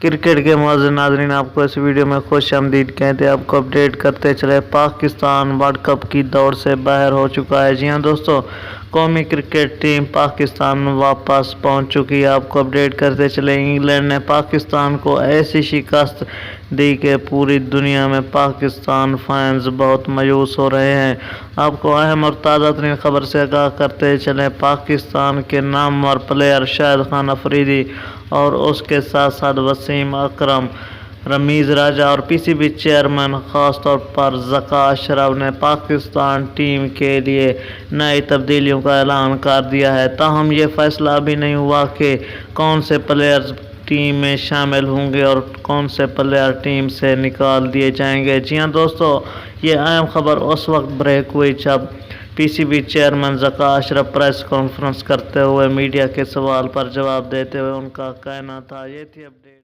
Cricket के मौजूद नाज़रीन, आपको इस वीडियो में खुश आमदीद कहते हैं। आपको अपडेट करते चले, पाकिस्तान वर्ल्ड कप की दौड़ से बाहर हो चुका है। जी हां दोस्तों, कौमी क्रिकेट टीम पाकिस्तान वापस पहुंच चुकी है। आपको अपडेट करते चले, इंग्लैंड ने पाकिस्तान को ऐसी शिकस्त दी कि पूरी दुनिया में पाकिस्तान फैंस बहुत मायूस हो रहे हैं। आपको अहम और ताज़ा तरीन खबर से आगाह करते चले, पाकिस्तान के नामवर प्लेयर शाहिद खान अफरीदी और उसके साथ साथ वसीम अकरम, रमीज़ राजा और पीसीबी चेयरमैन ख़ास तौर पर ज़का अशरफ ने पाकिस्तान टीम के लिए नई तब्दीलियों का ऐलान कर दिया है। ताहम ये फैसला अभी नहीं हुआ कि कौन से प्लेयर्स टीम में शामिल होंगे और कौन से प्लेयर टीम से निकाल दिए जाएंगे। जी हां दोस्तों, ये अहम खबर उस वक्त ब्रेक हुई जब PCB chairman Zaka Ashraf press conference करते हुए मीडिया के सवाल पर जवाब देते हुए उनका कहना था। ये थी अपडेट।